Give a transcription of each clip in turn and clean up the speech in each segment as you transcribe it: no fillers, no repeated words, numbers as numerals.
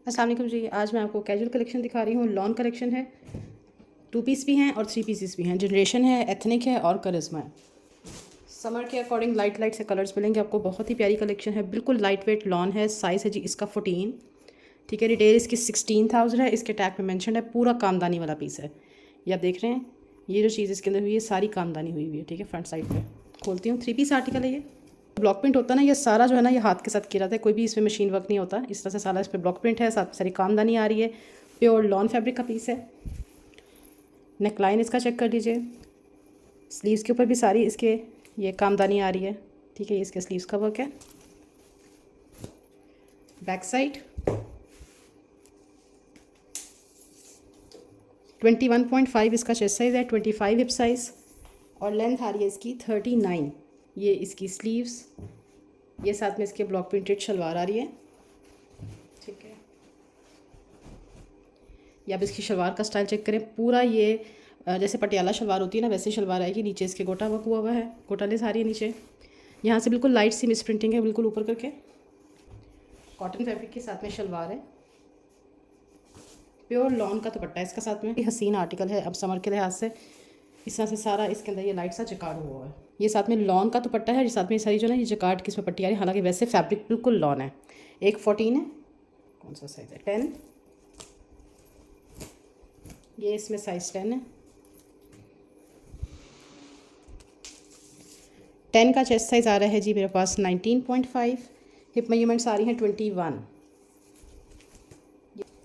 अस्सलाम वालेकुम जी। आज मैं आपको कैजुअल कलेक्शन दिखा रही हूँ। लॉन कलेक्शन है, 2 पीस भी हैं और 3 पीसेस भी हैं। जनरेशन है, एथनिक है और करिश्मा है। समर के अकॉर्डिंग लाइट लाइट से कलर्स मिलेंगे आपको। बहुत ही प्यारी कलेक्शन है, बिल्कुल लाइट वेट लॉन है। साइज़ है जी इसका 14, ठीक है। रिटेल इसकी 16,000 है। इसके टैग पे मेंशन है, पूरा कामदानी वाला पीस है। ये आप देख रहे हैं, ये जो चीज़ इसके अंदर हुई है सारी कामदानी हुई हुई है, ठीक है। फ्रंट साइड पे खोलती हूँ, 3 पीस आर्टिकल है ये। ब्लॉक प्रिंट होता है ना, ये सारा जो है ना ये हाथ के साथ किया जाता है, कोई भी इसमें मशीन वर्क नहीं होता। इस तरह से सारा इस पर ब्लॉक प्रिंट है, साथ सारी कामदानी आ रही है। प्योर लॉन फैब्रिक का पीस है। नेक लाइन इसका चेक कर लीजिए। स्लीव्स के ऊपर भी सारी इसके ये कामदानी आ रही है, ठीक है। ये इसके स्लीव्स का वर्क है। बैक साइड 21.5 इसका चेस्ट साइज़ है, 25 हिप साइज़ और लेंथ आ रही है इसकी 39। ये इसकी स्लीव्स, ये साथ में इसके ब्लॉक प्रिंटेड शलवार आ रही है, ठीक है। या आप इसकी शलवार का स्टाइल चेक करें, पूरा ये जैसे पटियाला शलवार होती है ना वैसे शलवार आएगी। नीचे इसके गोटा वर्क हुआ हुआ है, गोटा लेस आ रही है नीचे। यहाँ से बिल्कुल लाइट सी मिस प्रिंटिंग है, बिल्कुल ऊपर करके। कॉटन फैब्रिक के साथ में शलवार है। प्योर लॉन का दुपट्टा है इसका साथ में। हसीन आर्टिकल है अब समर के लिहाज से। इस तरह से सारा इसके अंदर ये लाइट सा जकार्ड हुआ है। ये साथ में लॉन का दुपट्टा है, साथ में सारी जो है ये जकार्ड की इसमें पट्टी आ रही है। हालांकि वैसे फैब्रिक बिल्कुल लॉन है। एक 14 है, कौन सा साइज़ है, 10। ये इसमें साइज़ 10 है। 10 का चेस्ट साइज़ आ रहा है जी मेरे पास 19.5। हिप मेजरमेंट्स आ रही हैं 21,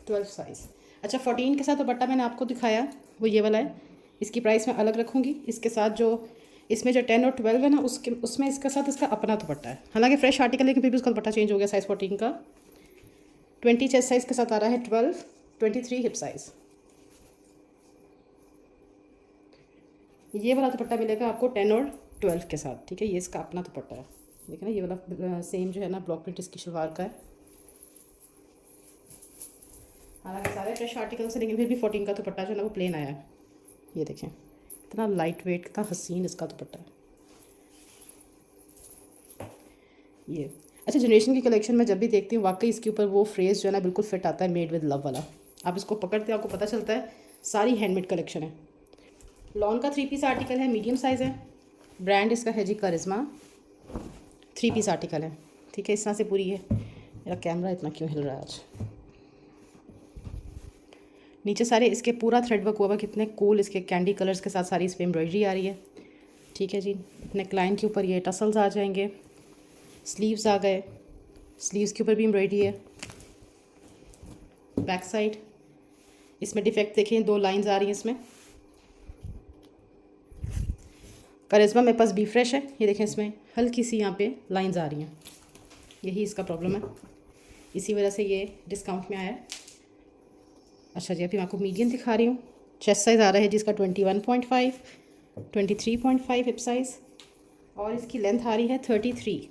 12 साइज़। अच्छा, 14 के साथ दुपट्टा मैंने आपको दिखाया वो ये वाला है। इसकी प्राइस मैं अलग रखूँगी। इसके साथ जो इसमें जो 10 और 12 है ना उसमें इसके साथ इसका अपना दुपट्टा है। हालांकि फ्रेश आर्टिकल लेकिन फिर भी उसका दुपट्टा चेंज हो गया। साइज़ 14 का 20 चेस्ट साइज़ के साथ आ रहा है 12, 23 हिप साइज़। ये वाला दुपट्टा मिलेगा आपको 10 और 12 के साथ, ठीक है। ये इसका अपना दुपट्टा है, देखिए ना। ये वाला सेम जो है ना ब्लॉक प्रिंट इसकी शलवार का है। हालांकि सारे फ्रेश आर्टिकल से, लेकिन फिर भी 14 का दुपट्टा जो है ना वो प्लेन आया है। ये देखें इतना लाइट वेट, कितना हसीन इसका दुपट्टा है ये। अच्छा, जनरेशन की कलेक्शन में जब भी देखती हूँ वाकई इसके ऊपर वो फ्रेज़ जो है ना बिल्कुल फिट आता है, मेड विद लव वाला। आप इसको पकड़ते हो आपको पता चलता है सारी हैंडमेड कलेक्शन है। लॉन का 3 पीस आर्टिकल है, मीडियम साइज़ है। ब्रांड इसका है जी करिश्मा। 3 पीस आर्टिकल है, ठीक है। इस तरह से पूरी है। मेरा कैमरा इतना क्यों हिल रहा है आज। नीचे सारे इसके पूरा थ्रेड वर्क हुआ हुआ, कितने कूल इसके कैंडी कलर्स के साथ सारी इस पर एम्ब्रॉयडरी आ रही है, ठीक है जी। नेक लाइन के ऊपर ये टसल्स आ जाएंगे। स्लीव्स आ गए, स्लीव्स के ऊपर भी एम्ब्रॉयडरी है। बैक साइड इसमें डिफेक्ट देखें, 2 लाइंस आ रही हैं इसमें। करिश्मा मेरे पास बी फ्रेश है, ये देखें इसमें हल्की सी यहाँ पे लाइंस आ रही हैं। यही इसका प्रॉब्लम है, इसी वजह से ये डिस्काउंट में आया है। अच्छा जी, अभी मैं आपको मीडियम दिखा रही हूँ। चेस्ट साइज़ आ रहा है जिसका 21.5, 23.5 हिप साइज़ और इसकी लेंथ आ रही है 33।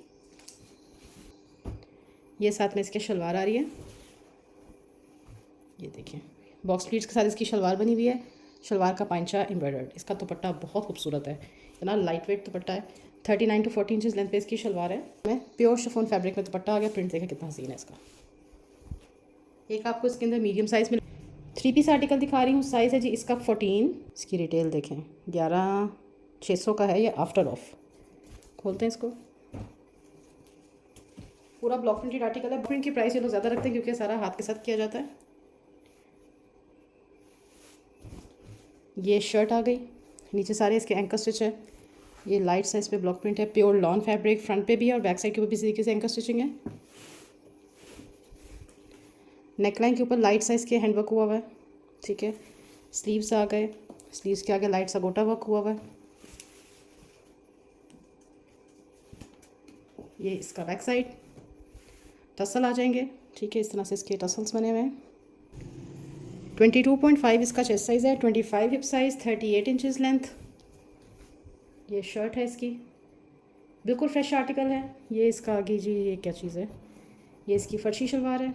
ये साथ में इसके शलवार आ रही है, ये देखिए। बॉक्स प्लीट्स के साथ इसकी शलवार बनी हुई है। शलवार का पांचा एम्ब्रॉयडर्ड। इसका दुपट्टा बहुत खूबसूरत है, इतना लाइट वेट दुपट्टा है। 39 to 40 इंचज़ लेंथ पे इसकी शलवार है। मैं प्योर शिफॉन फैब्रिक में दुपट्टा आ गया। प्रिंट देखें कितना हसीन है इसका। एक आपको इसके अंदर मीडियम साइज़ में 3 पीस आर्टिकल दिखा रही हूँ। साइज़ है जी इसका 14। इसकी रिटेल देखें 11,600 का है ये आफ्टर ऑफ। खोलते हैं इसको। पूरा ब्लॉक प्रिंटेड आर्टिकल है। प्रिंट की प्राइस ये लोग ज़्यादा रखते हैं क्योंकि सारा हाथ के साथ किया जाता है। ये शर्ट आ गई, नीचे सारे इसके एंकर स्टिच है। ये लाइट साइज पे ब्लॉक प्रिंट है, प्योर लॉन फैब्रिक। फ्रंट पे भी है और बैक साइड के ऊपर भी इसी तरीके से एंकर स्टिचिंग है। नेकलाइन के ऊपर लाइट साइज के हैंडवर्क हुआ हुआ है, ठीक है। स्लीव्स आ गए, स्लीव्स के आगे लाइट सा गोटा वर्क हुआ हुआ है। ये इसका बैक साइड टसल आ जाएंगे, ठीक है। इस तरह से इसके टसल्स बने हुए हैं। 22.5 इसका चेस्ट साइज़ है, 25 हिप साइज़, 38 इंचज़ लेंथ। ये शर्ट है इसकी, बिल्कुल फ्रेश आर्टिकल है। ये इसका आगे जी ये क्या चीज़ है, ये इसकी फर्शी शलवार है।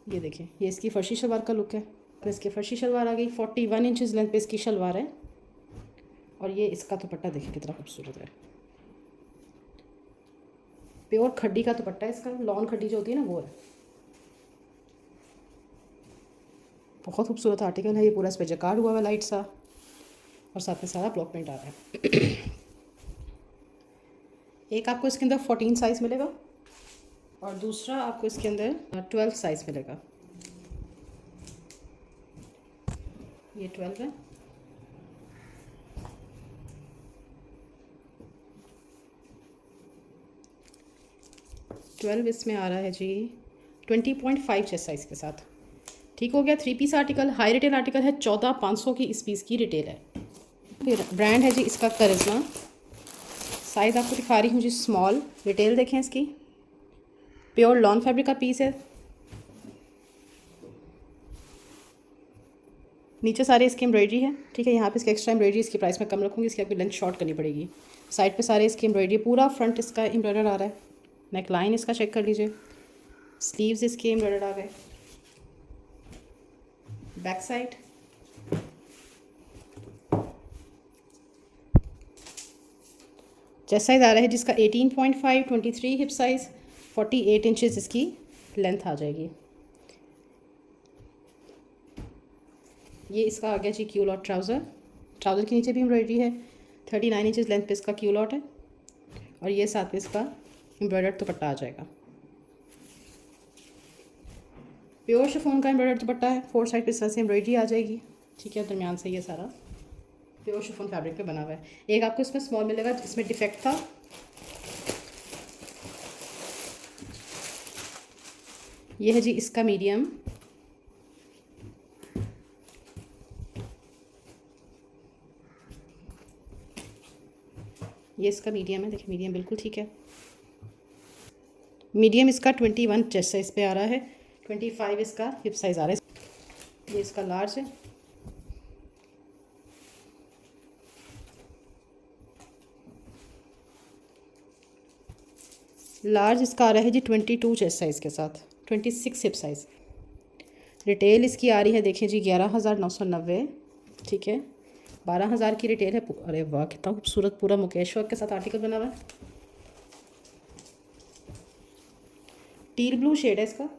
ये देखिए ये इसकी फर्शी शलवार का लुक है। तो इसकी फर्शी शलवार आ गई। 41 इंचज़ लेंथ पे इसकी शलवार है और ये इसका दुपट्टा देखिए कितना खूबसूरत है। प्योर खड्डी का दुपट्टा है इसका, लॉन खड्डी जो होती है ना वो है। बहुत खूबसूरत आर्टिकल है ये, पूरा इस पर जकार्ड हुआ हुआ लाइट सा, और साथ में सारा ब्लॉक प्रिंट आ रहा है। एक आपको इसके अंदर 14 साइज़ मिलेगा और दूसरा आपको इसके अंदर 12 साइज़ मिलेगा। ये 12 है। ट्वेल्व इसमें आ रहा है जी 20.5 चेस्ट साइज़ के साथ। ठीक हो गया। 3 piece article, high retail article है, 14,500 की इस पीस की रिटेल है। फिर ब्रांड है जी इसका करिश्मा। साइज़ आपको दिखा रही हूँ जी स्मॉल। रिटेल देखें इसकी, प्योर लॉन फैब्रिक का पीस है। नीचे सारे इसकी एम्ब्रॉयडरी है, ठीक है। यहाँ पे इसकी एक्स्ट्रा एम्ब्रॉयडरी इसकी प्राइस में कम रखूँगी, इसकी आपकी लेंथ शॉर्ट करनी पड़ेगी। साइड पे सारे इसकी एम्ब्रॉयडरी, पूरा फ्रंट इसका एम्ब्रॉयडर आ रहा है। नेक लाइन इसका चेक कर लीजिए, स्लीव्स इसके एम्ब्रॉयडर आ गए। बैक साइड, चेस्ट साइज़ आ रहा है जिसका 18.5, 23 हिप साइज़, 48 इंचज़ इसकी लेंथ आ जाएगी। ये इसका आ गया G Q lot trouser. Trouser के नीचे भी एम्ब्रॉयडरी है, 39 इंचज़ लेंथ पे इसका क्यू लॉट है, और ये साथ में इसका एम्ब्रॉयडर्ड दुपट्टा आ जाएगा। प्योर शिफॉन का एम्ब्रॉयडर्ड दुपट्टा है, 4 साइड पे इस तरह से एम्ब्रॉयडरी आ जाएगी, ठीक है। दरमियान से ये सारा प्योर शिफॉन फैब्रिक पे बना हुआ है। एक आपको इसमें स्मॉल मिलेगा जिसमें डिफेक्ट था, ये है जी इसका मीडियम। ये इसका मीडियम है, देखिए मीडियम बिल्कुल ठीक है। मीडियम इसका 21 चेस्ट साइज़ पे आ रहा है, 25 इसका हिप साइज़ आ रहा है। ये इसका लार्ज है। लार्ज इसका आ रहा है जी 22 चेस्ट साइज़ के साथ, 26 हिप साइज़। रिटेल इसकी आ रही है देखिए जी 11,990, ठीक है। 12,000 की रिटेल है। अरे वाह कितना खूबसूरत पूरा मुकेश वर्क के साथ आर्टिकल बना हुआ है। टील ब्लू शेड है इसका,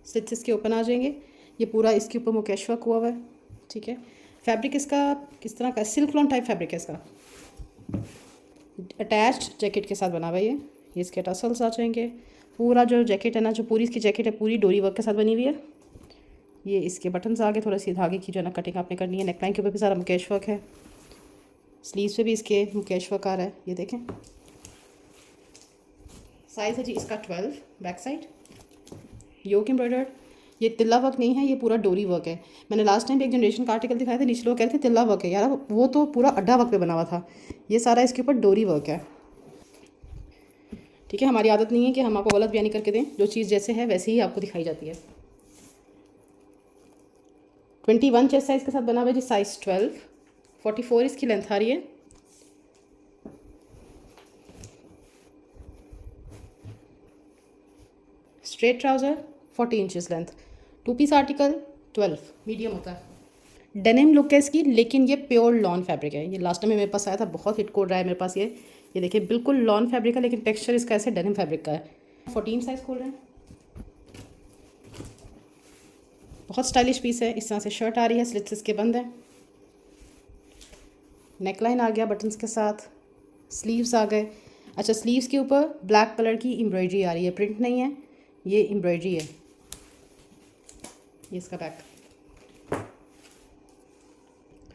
स्लिट्स इसके ओपन आ जाएंगे। ये पूरा इसके ऊपर मुकेश वर्क हुआ हुआ है, ठीक है। फैब्रिक इसका किस तरह का, सिल्क लॉन टाइप फैब्रिक है इसका। अटैच्ड जैकेट के साथ बना हुआ है ये इसके टसल्स आ जाएंगे। पूरा जो जैकेट है ना, जो पूरी इसकी जैकेट है, पूरी डोरी वर्क के साथ बनी हुई है। ये इसके बटन्स आगे थोड़ा सी धागे की जो है ना कटिंग आपने करनी है। नेकलाइन के ऊपर भी सारा मुकेश वर्क है, स्लीव्स पे भी इसके मुकेश वर्क आ रहा है, ये देखें। साइज़ है जी इसका 12। बैक साइड योक एम्ब्रॉयडर्ड, ये तिल्ला वर्क नहीं है, ये पूरा डोरी वर्क है। मैंने लास्ट टाइम भी एक जनरेशन का आर्टिकल दिखाया था, नीचे लोग कह रहे थे तिल्ला वर्क है, यार वो तो पूरा अड्डा वर्क पे बना हुआ था। ये सारा इसके ऊपर डोरी वर्क है, ठीक है। हमारी आदत नहीं है कि हम आपको गलत बयानी करके दें, जो चीज़ जैसे है वैसे ही आपको दिखाई जाती है। 21 चेस्ट साइज़ के साथ बना हुआ है जी, साइज़ 12, 44 इसकी लेंथ आ रही है। Straight trouser, 40 inches length. 2 piece article, 12 medium होता है। डेनिम लुक है इसकी, लेकिन ये प्योर लॉन फैब्रिक है। ये लास्ट टाइम में मेरे पास आया था, बहुत हिट कोड रहा है मेरे पास। ये देखिए बिल्कुल लॉन फैब्रिक है, लेकिन टेक्सचर इसका ऐसे डेनिम फैब्रिक का है। 14 साइज़ खोल रहे हैं, बहुत स्टाइलिश पीस है। इस तरह से शर्ट आ रही है, स्लिट्स इसके बंद है। नेकलाइन आ गया बटन्स के साथ, स्लीव्स आ गए। अच्छा, स्लीव्स के ऊपर ब्लैक कलर की एम्ब्रॉयडरी आ रही है, प्रिंट नहीं है, ये एम्ब्रॉयडरी है। ये इसका बैक।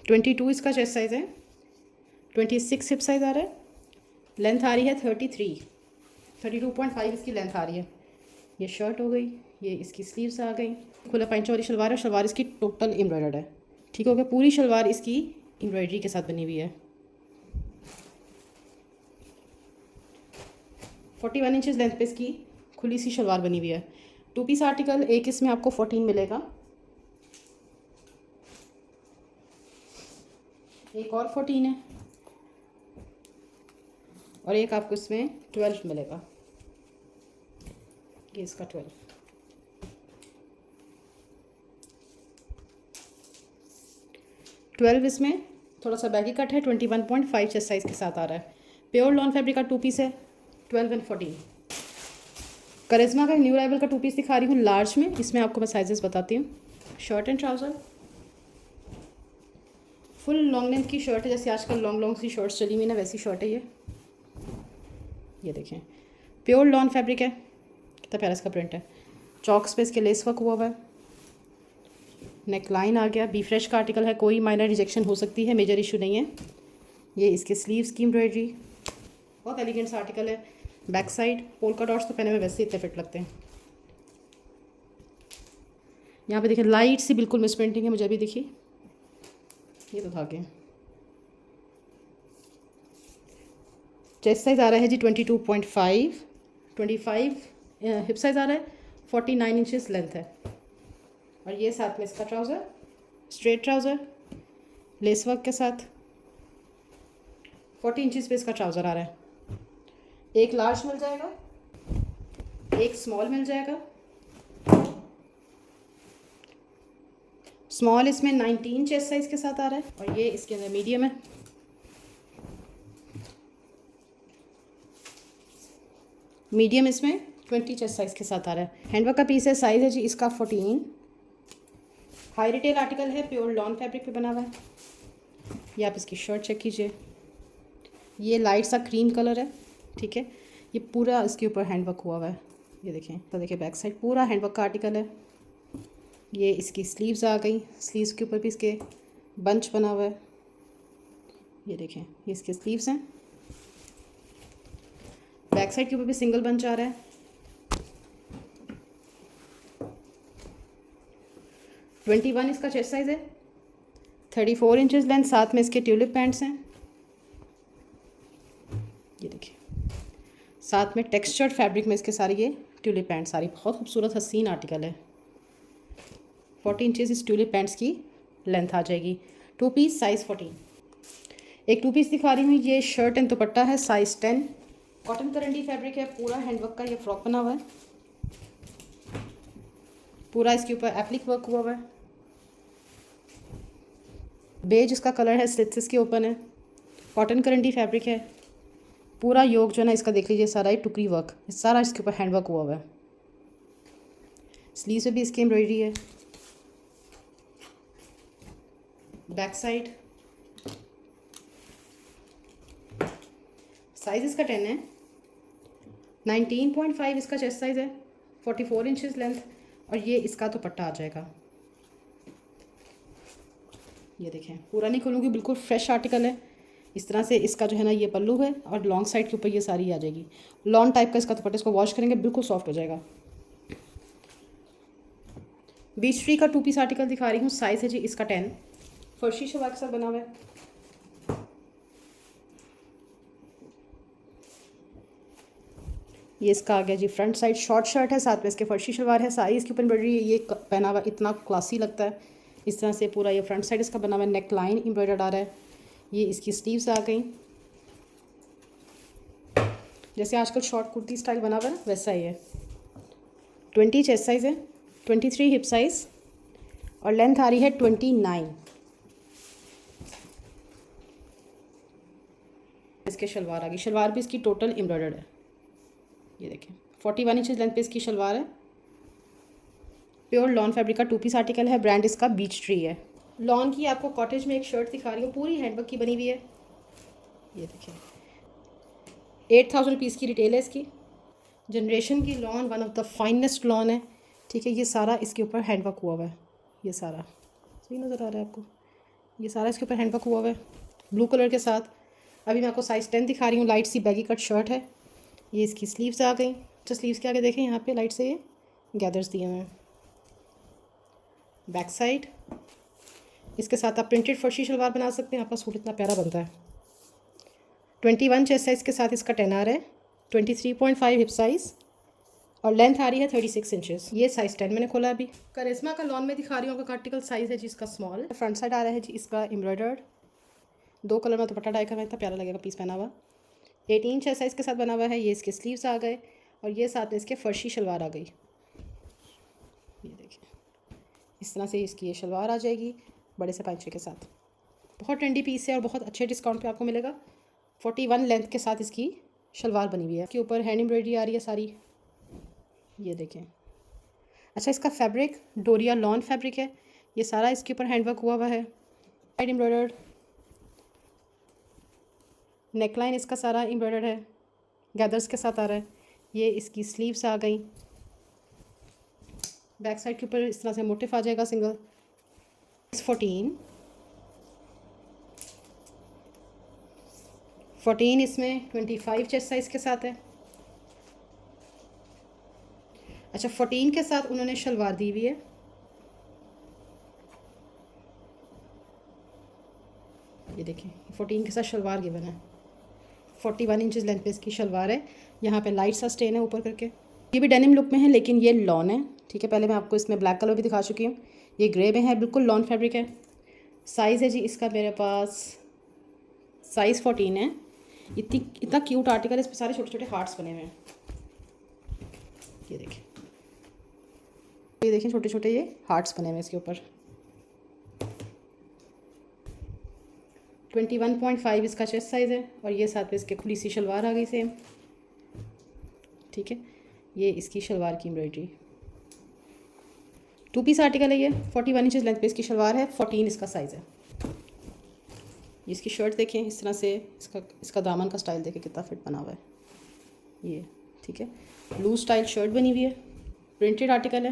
22 इसका चेस्ट साइज़ है, 26 हिप साइज़ आ रहा है। लेंथ आ रही है 32.5 इसकी लेंथ आ रही है। ये शर्ट हो गई, ये इसकी स्लीव्स आ गई। खुला पैंचो वाली शलवार है, शलवार इसकी टोटल एम्ब्रॉयडर्ड है, ठीक हो गया। पूरी शलवार इसकी एम्ब्रॉयडरी के साथ बनी हुई है। 41 इंचज़ लेंथ पे इसकी खुली सी शलवार बनी हुई है। 2 पीस आर्टिकल, एक इसमें आपको 14 मिलेगा, एक और 14 है, और एक आपको इसमें 12 मिलेगा। ये इसका 12। इसमें थोड़ा सा बैगी कट है, 21.5 चेस्ट साइज़ के साथ आ रहा है। प्योर लॉन फैब्रिक का 2 पीस है, 12 एंड 14। करिश्मा का न्यू अराइवल का 2 पीस दिखा रही हूँ लार्ज में। इसमें आपको मैं साइजेस बताती हूँ। Shirt and trouser, full long length की शर्ट है, जैसे आजकल लॉन्ग सी शर्ट्स चली हुई ना वैसी शर्ट है ये देखें। प्योर लॉन फैब्रिक है, कितना प्यारा इसका प्रिंट है। चॉक्स पे इसके लेस वर्क हुआ हुआ है, नेक लाइन आ गया। बी फ्रेश का आर्टिकल है, कोई माइनर रिजेक्शन हो सकती है, मेजर इशू नहीं है। ये इसके स्लीव्स की एम्ब्रॉयडरी, बहुत एलिगेंट सा आर्टिकल है। बैक साइड पोल्का डॉट्स तो पहने में वैसे ही इतने फिट लगते हैं। यहाँ पे देखिए लाइट सी बिल्कुल मिस प्रिंटिंग है, मुझे अभी दिखी, ये तो धागे। चेस्ट साइज़ आ रहा है जी 22.5, 25 हिप साइज़ आ रहा है, 49 इंचेस लेंथ है। और ये साथ में इसका trouser, straight trouser lace work के साथ, 40 इंचेस पे इसका ट्राउज़र आ रहा है। एक लार्ज मिल जाएगा, एक स्मॉल मिल जाएगा। स्मॉल इसमें 19 चेस्ट साइज़ के साथ आ रहा है, और ये इसके अंदर मीडियम है। मीडियम इसमें 20 चेस्ट साइज़ के साथ आ रहा है। हैंडवर्क का पीस है, साइज़ है जी इसका 14। हाई रिटेल आर्टिकल है, प्योर लॉन फैब्रिक पे बना हुआ है। ये आप इसकी शर्ट चेक कीजिए, ये लाइट सा क्रीम कलर है, ठीक है। ये पूरा इसके ऊपर हैंडवर्क हुआ हुआ है, ये देखें। तो देखिए बैक साइड पूरा हैंडवर्क का आर्टिकल है। ये इसकी स्लीव्स आ गई, स्लीव्स के ऊपर भी इसके बंच बना हुआ है, ये देखें। ये इसके स्लीव्स हैं, बैक साइड के ऊपर भी सिंगल बंच आ रहा है। 21 इसका चेस्ट साइज़ है, 34 इंचेस लेंथ, साथ में इसके ट्यूलिप पैंट्स हैं, ये देखिए। साथ में टेक्सचर्ड फैब्रिक में इसके सारे ये ट्यूलिप पैंट, सारी बहुत खूबसूरत हसीन आर्टिकल है। 40 इंचेस इस ट्यूलिप पैंट्स की लेंथ आ जाएगी। 2 पीस साइज़ 14। एक 2 पीस दिखा रही हूँ, ये शर्ट एंड दुपट्टा है, साइज़ 10। कॉटन करंडी फैब्रिक है, पूरा हैंडवर्क का ये फ्रॉक बना हुआ है, पूरा इसके ऊपर एप्लिक वर्क हुआ हुआ है। बेज इसका कलर है, स्लिट्स के ओपन है, कॉटन करंडी फैब्रिक है। पूरा योग जो है ना इसका देख लीजिए, सारा ही टुकड़ी वर्क, सारा इसके ऊपर हैंड वर्क हुआ हुआ है। स्लीव से भी इसकी एम्ब्रॉयडरी है। बैक साइड साइज इसका 10 है, 19.5 इसका चेस्ट साइज़ है, 44 इंचेस लेंथ, और ये इसका दुपट्टा आ जाएगा। ये देखें, पूरा नहीं खोलूँगी, बिल्कुल फ्रेश आर्टिकल है। इस तरह से इसका जो है ना ये पल्लू है, और लॉन्ग साइड के ऊपर ये सारी आ जाएगी। लॉन्ग टाइप का इसका दुपट्टा, इसको वॉश करेंगे बिल्कुल सॉफ्ट हो जाएगा। बीच ट्री का 2 पीस आर्टिकल दिखा रही हूँ, साइज़ है जी इसका 10। फर्शी शलवार के साथ बना हुआ है। ये इसका आ गया जी फ्रंट साइड, शॉर्ट शर्ट है, साथ में इसके फर्शी शलवार है, सारी इसके ऊपर एम्ब्रॉयडरी है। ये पहना हुआ इतना क्लासी लगता है, इस तरह से पूरा ये फ्रंट साइड इसका बना हुआ है, नेक लाइन एम्ब्रॉयडर्ड आ रहा है। ये इसकी स्लीव्स आ गई, जैसे आजकल शॉर्ट कुर्ती स्टाइल बना हुआ है वैसा ही है। 20 चेस्ट साइज़ है, 23 हिप साइज़, और लेंथ आ रही है 29। इसके शलवार आ गई, शलवार भी इसकी टोटल एम्ब्रॉयडर्ड है, ये देखें। 41 इंचेस लेंथ पे इसकी शलवार है। प्योर लॉन फैब्रिक का 2 पीस आर्टिकल है, ब्रांड इसका बीच ट्री है। लॉन की आपको कॉटेज में एक शर्ट दिखा रही हूँ, पूरी हैंडवर्क की बनी हुई है, ये देखिए। 8000 रुपीज़ की रिटेल है इसकी। जनरेशन की lawn one of the finest lawn है, ठीक है। ये सारा इसके ऊपर हैंडवर्क हुआ हुआ है, ये सारा सही नज़र आ रहा है आपको, ये सारा इसके ऊपर हैंडवर्क हुआ हुआ है ब्लू कलर के साथ। अभी मैं आपको साइज़ 10 दिखा रही हूँ, लाइट सी बैगी कट शर्ट है। ये इसकी स्लीव्स आ गई, तो स्लीव्स के आगे देखें यहाँ पे लाइट से ये गैदर्स दिए हुए हैं। बैक साइड इसके साथ आप प्रिंटेड फर्शी शलवार बना सकते हैं, आपका सूट इतना प्यारा बनता है। 21 चेस्ट साइज़ के साथ इसका 10 आ रहा है, 23.5 हिप साइज़, और लेंथ आ रही है 36 इंचेस। ये साइज़ 10 मैंने खोला अभी। करिश्मा का लॉन में दिखा रही हूँ, आपका आर्टिकल साइज़ है जी इसका स्मॉल। फ्रंट साइड आ रहा है जी इसका एम्ब्रॉयडर्ड, 2 कलर में दुपट्टा डाई का इतना प्यारा लगेगा पीस पहना हुआ। 18 चेस्ट साइज़ के साथ बना हुआ है। ये इसके स्लीव्स आ गए, और ये साथ में इसके फर्शी शलवार आ गई, ये देखिए। इस तरह से इसकी ये शलवार आ जाएगी बड़े से पाइचे के साथ। बहुत ट्रेंडी पीस है और बहुत अच्छे डिस्काउंट पे आपको मिलेगा। 41 लेंथ के साथ इसकी शलवार बनी हुई है, इसके ऊपर हैंड एम्ब्रॉयडरी आ रही है सारी, ये देखें। अच्छा, इसका फैब्रिक डोरिया लॉन फैब्रिक है। ये सारा इसके ऊपर हैंडवर्क हुआ हुआ है, साइड एम्ब्रॉयडर्ड। नेकलाइन इसका सारा एम्ब्रॉयडर्ड है, गैदर्स के साथ आ रहा है। ये इसकी स्लीव्स आ गई। बैक साइड के ऊपर इस तरह से मोटिफ आ जाएगा सिंगल। 14 इसमें 25 चेस्ट साइज़ के साथ है। अच्छा, 14 के साथ उन्होंने शलवार दी हुई है। ये देखिए, 14 के साथ शलवार गिवन है। 41 इंचज़ लेंथ पे इसकी शलवार है। यहाँ पे लाइट सा स्टेन है ऊपर करके। ये भी डेनिम लुक में है, लेकिन ये लॉन है। ठीक है, पहले मैं आपको इसमें ब्लैक कलर भी दिखा चुकी हूँ। ये ग्रे में है, बिल्कुल लॉन फैब्रिक है। साइज़ है जी इसका मेरे पास साइज़ 14 है। इतना क्यूट आर्टिकल है, इस पर सारे छोटे छोटे हार्ट्स बने हुए हैं। ये देखिए, ये देखिए छोटे छोटे ये हार्ट्स बने हुए हैं इसके ऊपर। 21.5 इसका चेस्ट साइज़ है और ये साथ में इसके खुली सी शलवार आ गई सेम। ठीक है, ये इसकी शलवार की एम्ब्रॉयडरी। 2 पीस आर्टिकल है ये। 41 इंचज़ लेंथ पे इसकी शलवार है। 14 इसका साइज़ है। इसकी शर्ट देखें, इस तरह से इसका दामन का स्टाइल देखें कितना फिट बना हुआ है ये। ठीक है, लूज स्टाइल शर्ट बनी हुई है, प्रिंटेड आर्टिकल है।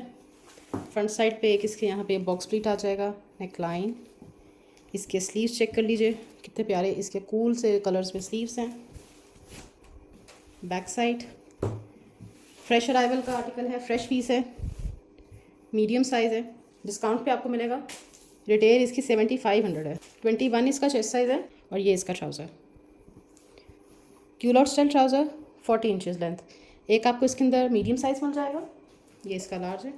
फ्रंट साइड पे एक इसके यहाँ पे बॉक्स प्लीट आ जाएगा। नेक लाइन, इसके स्लीव्स चेक कर लीजिए कितने प्यारे इसके कूल से कलर्स में स्लीव्स हैं। बैक साइड फ्रेश अराइवल का आर्टिकल है, फ्रेश पीस है, मीडियम साइज़ है। डिस्काउंट पे आपको मिलेगा। रिटेल इसकी 7500 है। 21 इसका चेस्ट साइज़ है और ये इसका trouser, culotte style trouser, 40 inches length. एक आपको इसके अंदर मीडियम साइज़ मिल जाएगा। ये इसका लार्ज है।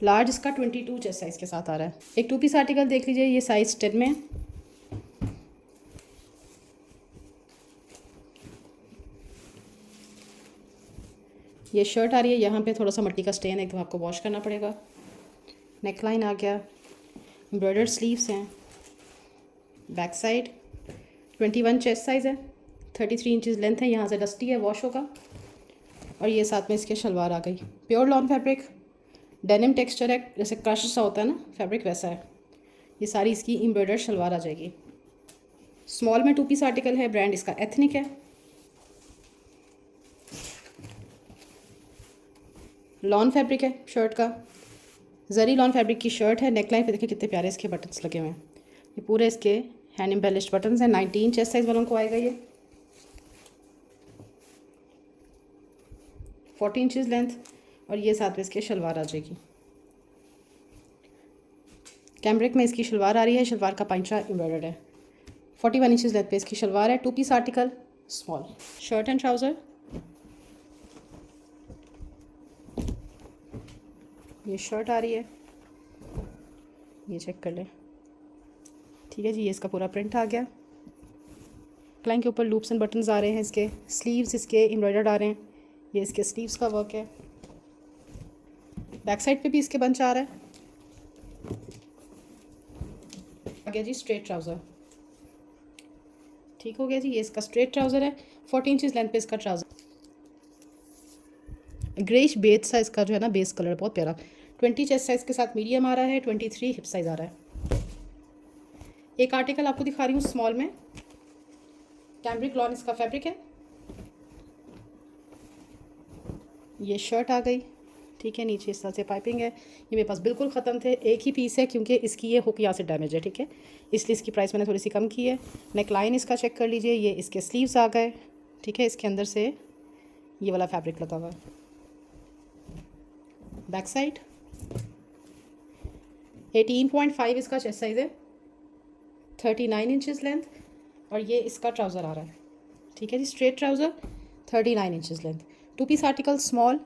लार्ज इसका 22 चेस्ट साइज़ के साथ आ रहा है। एक 2 पीस आर्टिकल देख लीजिए, ये साइज़ 10 में है। ये शर्ट आ रही है, यहाँ पे थोड़ा सा मट्टी का स्टेन है, एकदम आपको वॉश करना पड़ेगा। नेक लाइन आ गया, एम्ब्रॉयडर्ड स्लीव्स हैं। बैक साइड 21 चेस्ट साइज़ है, 33 इंचज़ लेंथ है। यहाँ से डस्टी है, वॉश होगा। और ये साथ में इसके शलवार आ गई। Pure lawn fabric, denim texture है, जैसे क्रश सा होता है ना फैब्रिक, वैसा है। ये सारी इसकी एम्ब्रॉयडर्ड शलवार आ जाएगी। स्मॉल में 2 पीस आर्टिकल है, ब्रांड इसका एथनिक है। लॉन फैब्रिक है शर्ट का, जरी लॉन फैब्रिक की शर्ट है। नेकलाइन पे देखिए कितने प्यारे इसके बटन्स लगे हुए हैं। ये पूरे इसके हैंड एम्बेलिश्ड बटन्स हैं। 19 चेस्ट साइज़ वालों को आएगा ये। 40 इंचज़ लेंथ और ये साथ में इसके शलवार आ जाएगी। कैम्ब्रिक में इसकी शलवार आ रही है, शलवार का पांचा एम्ब्रॉयडर्ड है। 41 इंचज़ लेंथ पे इसकी शलवार है। 2 piece article, small. Shirt and trouser, ये शर्ट आ रही है, ये चेक कर लें। ठीक है जी, ये इसका पूरा प्रिंट आ गया। क्लाइन के ऊपर लूप्स एंड बटन्स आ रहे हैं। इसके स्लीव्स इसके एम्ब्रॉयडर्ड आ रहे हैं। ये इसके स्लीव्स का वर्क है। बैक साइड पे भी इसके बंच आ रहा है। आ गया जी स्ट्रेट ट्राउज़र। ठीक हो गया जी, ये इसका स्ट्रेट ट्राउज़र है। 40 इंचज़ लेंथ पे इसका ट्राउज़र। ग्रेइश बेज सा इसका जो है ना बेस कलर, बहुत प्यारा। 20 चेस्ट साइज़ के साथ मीडियम आ रहा है। 23 हिप साइज़ आ रहा है। एक आर्टिकल आपको दिखा रही हूँ स्मॉल में। कैम्ब्रिक लॉन इसका फैब्रिक है। ये शर्ट आ गई। ठीक है, नीचे इस तरह से पाइपिंग है। ये मेरे पास बिल्कुल ख़त्म थे, एक ही पीस है क्योंकि इसकी ये हुक यहाँ से डैमेज है। ठीक है, इसलिए इसकी प्राइस मैंने थोड़ी सी कम की है। नेक लाइन इसका चेक कर लीजिए, ये इसके स्लीव्स आ गए। ठीक है, इसके अंदर से ये वाला फैब्रिक लगा हुआ है। बैक साइड 18.5 इसका चेस्ट साइज़ है, 39 इंचज़ लेंथ और ये इसका ट्राउज़र आ रहा है। ठीक है जी, straight trouser, 39 inches length. 2 piece article, small.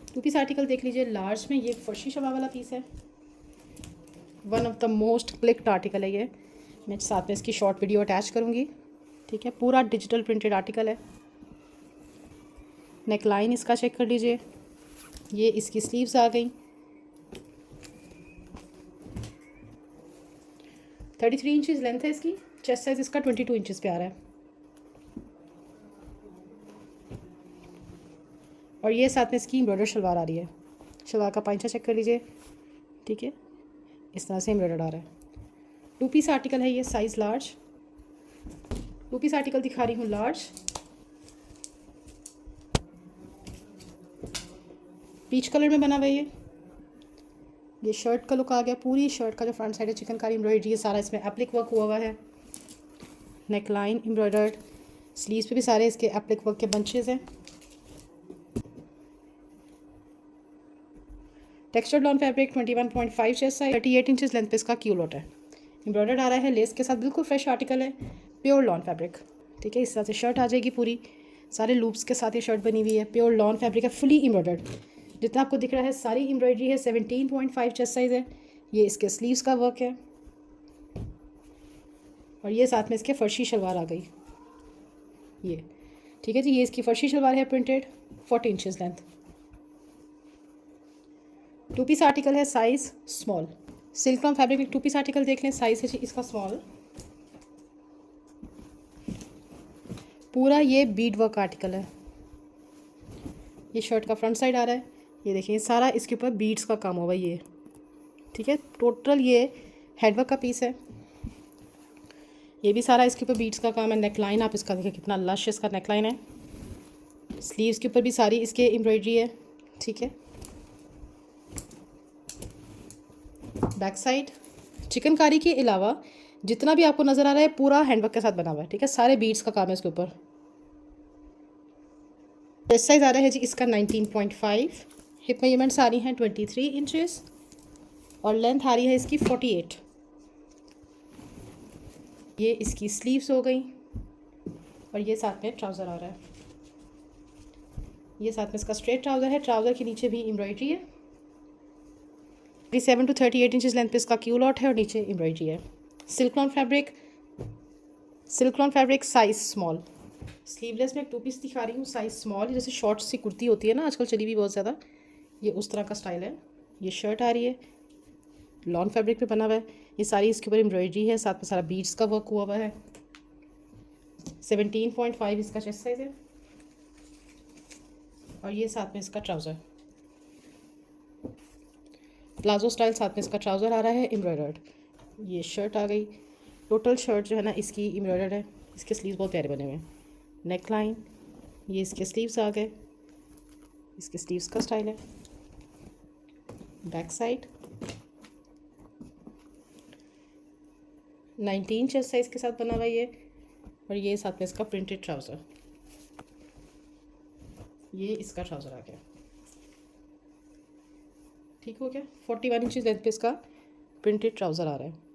2 piece article देख लीजिए, लार्ज में ये फर्शी शवा वाला पीस है। One of the most clicked article है ये। मैं साथ में इसकी शॉर्ट वीडियो अटैच करूँगी। ठीक है, पूरा डिजिटल प्रिंटेड आर्टिकल है। नेक लाइन इसका चेक कर लीजिए, ये इसकी स्लीव्स आ गई। 33 इंचज़ लेंथ है इसकी। चेस्ट साइज़ इसका 22 इंचज़ पे आ रहा है। और ये साथ में इसकी एम्ब्रॉयडर शलवार आ रही है। शलवार का पाइंचा चेक कर लीजिए, ठीक है, इस तरह से एम्ब्रॉयडर आ रहा है। 2 पीस आर्टिकल है ये, साइज़ लार्ज। 2 पीस आर्टिकल दिखा रही हूँ लार्ज। पीच कलर में बना हुआ है ये शर्ट का लुक आ गया। पूरी शर्ट का जो फ्रंट साइड है चिकनकारी एम्ब्रॉयडरी है, सारा इसमें एप्लिक वर्क हुआ है। नेक लाइन एम्ब्रॉयडर्ड, स्लीव्स पे भी सारे इसके एप्लिक वर्क के बंचेस हैं। Textured lawn fabric 21.5 chest size, 38 inches length पे इसका क्यूलॉट है। एम्ब्रॉयडर्ड आ रहा है लेस के साथ, बिल्कुल फ्रेश आर्टिकल है, प्योर लॉन फैब्रिक, ठीक है। इस तरह से शर्ट आ जाएगी पूरी, सारे लूप्स के साथ ये शर्ट बनी हुई है। प्योर लॉन फैब्रिक है, फुली एम्ब्रॉयडर्ड, जितना आपको दिख रहा है सारी एम्ब्रॉयडरी है। 17.5 चेस्ट साइज़ है। ये इसके स्लीव्स का वर्क है और ये साथ में इसके फर्शी शलवार आ गई ये, ठीक है जी। ये इसकी फर्शी शलवार है printed, 40 inches length. 2 piece article है, size small. Silk lawn fabric में 2 पीस आर्टिकल देख लें, साइज़ है जी इसका स्मॉल। पूरा ये बीड वर्क आर्टिकल है। ये शर्ट का फ्रंट साइड आ रहा है, ये देखिए सारा इसके ऊपर बीड्स का काम हुआ ये, ठीक है। टोटल ये हैंडवर्क का पीस है। ये भी सारा इसके ऊपर बीड्स का काम है। नेक लाइन आप इसका देखिए कितना लश इसका नेक लाइन है। स्लीव्स के ऊपर भी सारी इसके एम्ब्रॉयडरी है, ठीक है। बैक साइड चिकनकारी के अलावा जितना भी आपको नज़र आ रहा है पूरा हैंडवर्क के साथ बना हुआ है, ठीक है। सारे बीड्स का काम है इसके ऊपर। चेस्ट साइज़ आ रहा है जी इसका 19.5। हिप मेजरमेंट्स आ रही हैं 23 इंचेस और लेंथ आ रही है इसकी 48। ये इसकी स्लीव्स हो गई और ये साथ में ट्राउज़र आ रहा है। ये साथ में इसका स्ट्रेट ट्राउज़र है, ट्राउज़र के नीचे भी एम्ब्रॉयडरी है। 37 to 38 इंचेस लेंथ पे इसका क्यू लॉट है और नीचे एम्ब्रॉयडरी है। Silk lawn fabric size small. Sleeveless में एक 2 पीस दिखा रही हूँ, साइज़ स्मॉल। जैसे शॉर्ट सी कुर्ती होती है ना आजकल चली भी बहुत ज़्यादा, ये उस तरह का स्टाइल है। ये शर्ट आ रही है, लॉन फैब्रिक पे बना हुआ है। ये सारी इसके ऊपर एम्ब्रॉयडरी है, साथ में सारा बीड्स का वर्क हुआ हुआ है। 17.5 इसका चेस्ट साइज़ है और ये साथ में इसका ट्राउज़र प्लाजो स्टाइल, साथ में इसका ट्राउज़र आ रहा है एम्ब्रॉयडर्ड। ये शर्ट आ गई। टोटल शर्ट जो है ना इसकी एम्ब्रॉयडर्ड है। इसके स्लीव्स बहुत प्यारे बने हुए हैं। नेक लाइन, ये इसके स्लीव्स आ गए, इसके स्लीव्स का स्टाइल है। बैक साइड 19 चेस्ट साइज़ के साथ बना हुआ ये और ये साथ में इसका प्रिंटेड ट्राउज़र, ये इसका ट्राउज़र आ गया, ठीक हो गया। 41 इंचेस लेंथ पे इसका प्रिंटेड ट्राउज़र आ रहा है।